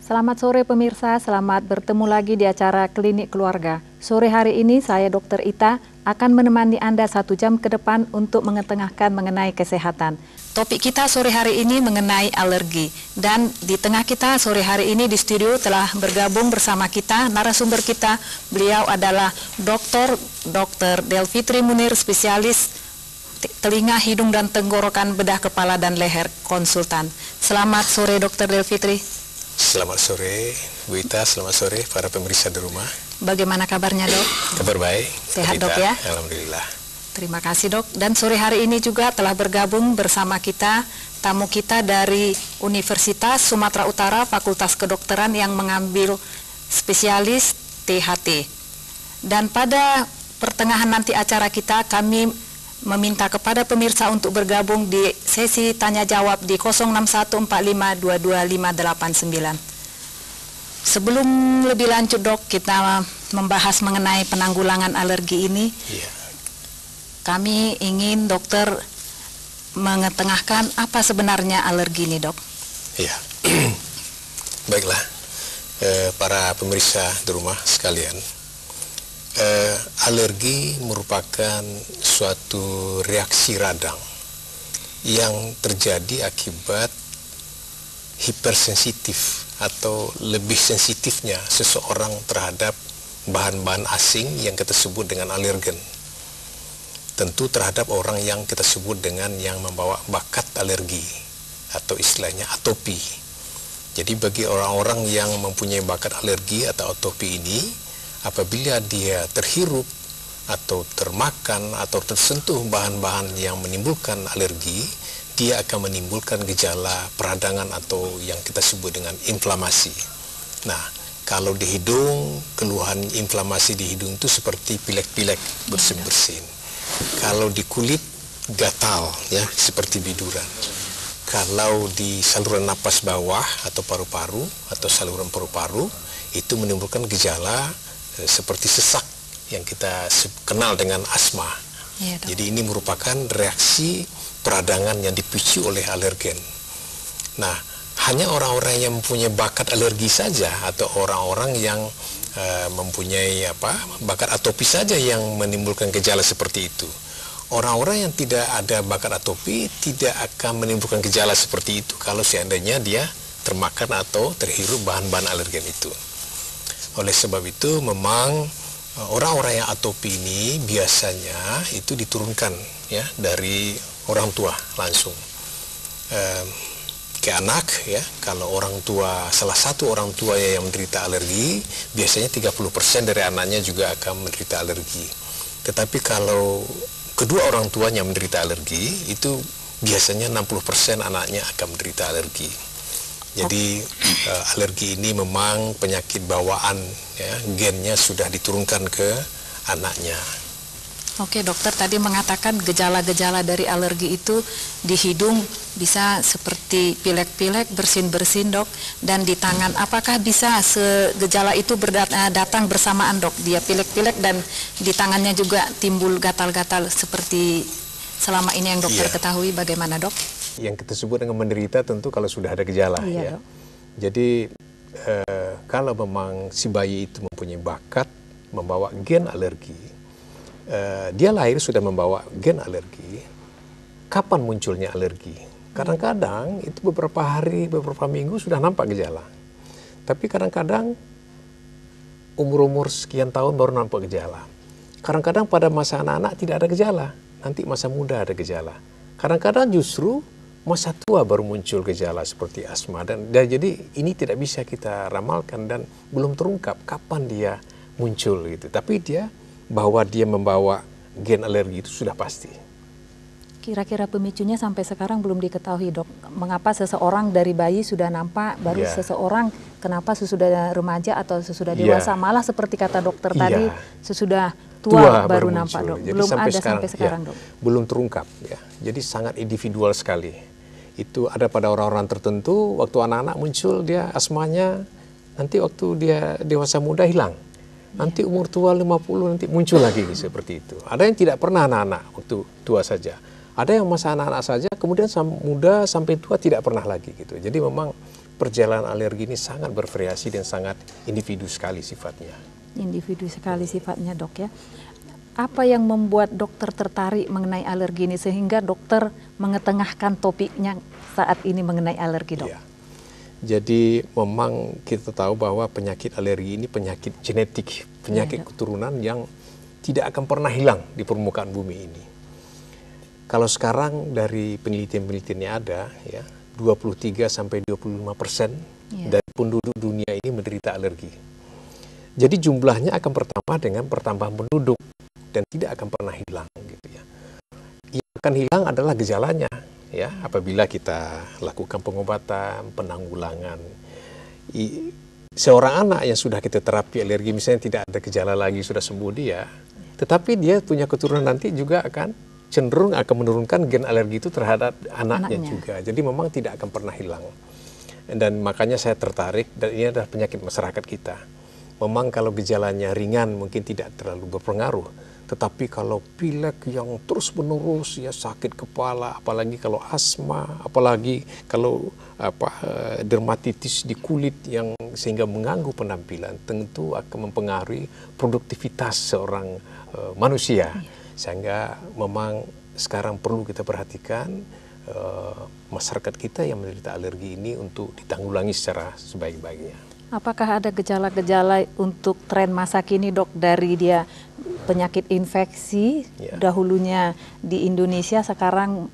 Selamat sore pemirsa, selamat bertemu lagi di acara Klinik Keluarga. Sore hari ini saya Dr. Ita akan menemani Anda 1 jam ke depan untuk mengetengahkan mengenai kesehatan. Topik kita sore hari ini mengenai alergi. Dan di tengah kita sore hari ini di studio telah bergabung bersama kita, narasumber kita. Beliau adalah Dr. Delfitri Munir, spesialis telinga, hidung, dan tenggorokan, bedah kepala dan leher, konsultan. Selamat sore Dr. Delfitri. Selamat sore Bu Ita, selamat sore para pemirsa di rumah. Bagaimana kabarnya dok? Kabar baik. Sehat dok ya? Alhamdulillah. Terima kasih dok. Dan sore hari ini juga telah bergabung bersama kita tamu kita dari Universitas Sumatera Utara, Fakultas Kedokteran yang mengambil spesialis THT. Dan pada pertengahan nanti acara kita, kami meminta kepada pemirsa untuk bergabung di sesi tanya jawab di 06145225589. Sebelum lebih lanjut dok, kita membahas mengenai penanggulangan alergi ini. Kami ingin dokter mengetengahkan apa sebenarnya alergi ini dok. Iya, baiklah para pemirsa di rumah sekalian. Alergi merupakan suatu reaksi radang yang terjadi akibat hipersensitif atau lebih sensitifnya seseorang terhadap bahan-bahan asing yang kita sebut dengan alergen. Tentu terhadap orang yang kita sebut dengan yang membawa bakat alergi atau istilahnya atopi. Jadi bagi orang-orang yang mempunyai bakat alergi atau atopi ini, apabila dia terhirup atau termakan atau tersentuh bahan-bahan yang menimbulkan alergi, dia akan menimbulkan gejala peradangan atau yang kita sebut dengan inflamasi. Nah, kalau di hidung, keluhan inflamasi di hidung itu seperti pilek-pilek, bersin-bersin. Kalau di kulit, gatal, ya, seperti biduran. Kalau di saluran napas bawah atau paru-paru atau saluran paru-paru, itu menimbulkan gejala seperti sesak yang kita kenal dengan asma. Ya, jadi ini merupakan reaksi peradangan yang dipicu oleh alergen. Nah, hanya orang-orang yang mempunyai bakat alergi saja atau orang-orang yang mempunyai bakat atopi saja yang menimbulkan gejala seperti itu. Orang-orang yang tidak ada bakat atopi tidak akan menimbulkan gejala seperti itu kalau seandainya dia termakan atau terhirup bahan-bahan alergen itu. Oleh sebab itu memang orang-orang yang atopi ini biasanya itu diturunkan ya dari orang tua langsung ke anak ya. Kalau orang tua, salah satu orang tua yang menderita alergi, biasanya 30% dari anaknya juga akan menderita alergi. Tetapi kalau kedua orang tuanya menderita alergi, itu biasanya 60% anaknya akan menderita alergi. Jadi alergi ini memang penyakit bawaan ya, gennya sudah diturunkan ke anaknya. Oke dokter, tadi mengatakan gejala-gejala dari alergi itu di hidung bisa seperti pilek-pilek, bersin-bersin dok, dan di tangan. Apakah bisa gejala itu datang bersamaan dok? Dia pilek-pilek dan di tangannya juga timbul gatal-gatal seperti selama ini yang dokter ketahui, bagaimana dok? Yang kita sebut dengan menderita tentu kalau sudah ada gejala ya. Jadi kalau memang si bayi itu mempunyai bakat membawa gen alergi, dia lahir sudah membawa gen alergi, kapan munculnya alergi? Kadang-kadang itu beberapa hari, beberapa minggu sudah nampak gejala. Tapi kadang-kadang umur-umur sekian tahun baru nampak gejala. Kadang-kadang pada masa anak-anak tidak ada gejala, nanti masa muda ada gejala. Kadang-kadang justru masa tua baru muncul gejala seperti asma, dan jadi ini tidak bisa kita ramalkan dan belum terungkap kapan dia muncul gitu. Tapi bahwa dia membawa gen alergi itu sudah pasti. Kira-kira pemicunya sampai sekarang belum diketahui dok. Mengapa seseorang dari bayi sudah nampak, baru seseorang kenapa sesudah remaja atau sesudah dewasa, malah seperti kata dokter tadi sesudah tua baru nampak dok. Jadi belum ada sampai sekarang dok. Belum terungkap ya. Jadi sangat individual sekali. Itu ada pada orang-orang tertentu, waktu anak-anak muncul dia asmanya, nanti waktu dia dewasa muda hilang. Nanti umur tua 50 nanti muncul lagi seperti itu. Ada yang tidak pernah anak-anak waktu tua saja. Ada yang masa anak-anak saja, kemudian muda sampai tua tidak pernah lagi gitu. Jadi memang perjalanan alergi ini sangat bervariasi dan sangat individu sekali sifatnya. Individu sekali sifatnya, Dok, ya. Apa yang membuat dokter tertarik mengenai alergi ini sehingga dokter mengetengahkan topiknya saat ini mengenai alergi, Dok? Ya. Jadi memang kita tahu bahwa penyakit alergi ini penyakit genetik, penyakit keturunan yang tidak akan pernah hilang di permukaan bumi ini. Kalau sekarang dari penelitian-penelitiannya ada, ya, 23-25% dari penduduk dunia ini menderita alergi. Jadi jumlahnya akan bertambah dengan pertambahan penduduk dan tidak akan pernah hilang, gitu ya. Yang akan hilang adalah gejalanya, ya, apabila kita lakukan pengobatan, penanggulangan. Seorang anak yang sudah kita terapi alergi misalnya tidak ada gejala lagi, sudah sembuh dia, tetapi dia punya keturunan nanti juga akan cenderung akan menurunkan gen alergi itu terhadap anaknya juga. Jadi memang tidak akan pernah hilang. Dan makanya saya tertarik, dan ini adalah penyakit masyarakat kita. Memang kalau gejalanya ringan mungkin tidak terlalu berpengaruh, tetapi kalau pilek yang terus menerus, ya, sakit kepala, apalagi kalau asma, apalagi kalau dermatitis di kulit yang sehingga mengganggu penampilan, tentu akan mempengaruhi produktivitas seorang manusia. Sehingga memang sekarang perlu kita perhatikan masyarakat kita yang menderita alergi ini untuk ditanggulangi secara sebaik-baiknya. Apakah ada gejala-gejala untuk tren masa kini, Dok, dari dia penyakit infeksi dahulunya di Indonesia sekarang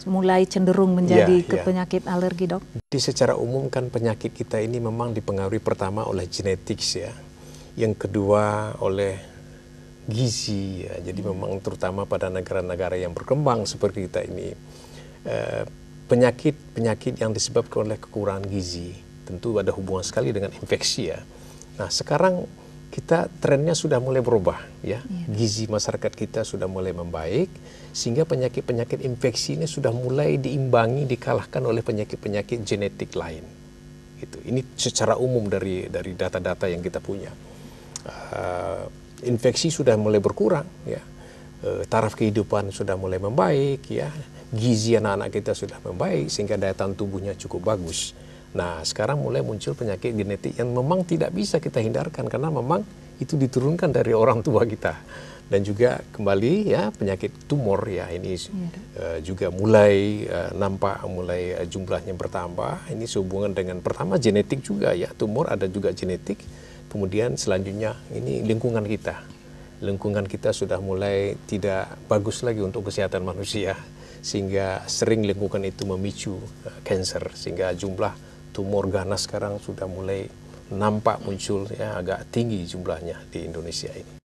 mulai cenderung menjadi ke penyakit alergi, Dok? Jadi secara umum kan penyakit kita ini memang dipengaruhi pertama oleh genetik, ya. Yang kedua oleh gizi, ya. Jadi memang terutama pada negara-negara yang berkembang seperti kita ini, penyakit-penyakit yang disebabkan oleh kekurangan gizi tentu ada hubungan sekali dengan infeksi, ya. Nah, sekarang kita trennya sudah mulai berubah, ya. Gizi masyarakat kita sudah mulai membaik sehingga penyakit-penyakit infeksi ini sudah mulai diimbangi, dikalahkan oleh penyakit-penyakit genetik lain. Gitu. Ini secara umum dari data-data yang kita punya. Infeksi sudah mulai berkurang, ya. Taraf kehidupan sudah mulai membaik, ya. Gizi anak-anak kita sudah membaik sehingga daya tahan tubuhnya cukup bagus. Nah, sekarang mulai muncul penyakit genetik yang memang tidak bisa kita hindarkan karena memang itu diturunkan dari orang tua kita. Dan juga kembali, ya, penyakit tumor, ya, ini juga mulai nampak mulai jumlahnya bertambah. Ini sehubungan dengan pertama genetik juga, ya, tumor ada juga genetik. Kemudian selanjutnya ini lingkungan kita. Lingkungan kita sudah mulai tidak bagus lagi untuk kesehatan manusia sehingga sering lingkungan itu memicu kanker sehingga jumlah tumor ganas sekarang sudah mulai nampak muncul, ya, agak tinggi jumlahnya di Indonesia ini.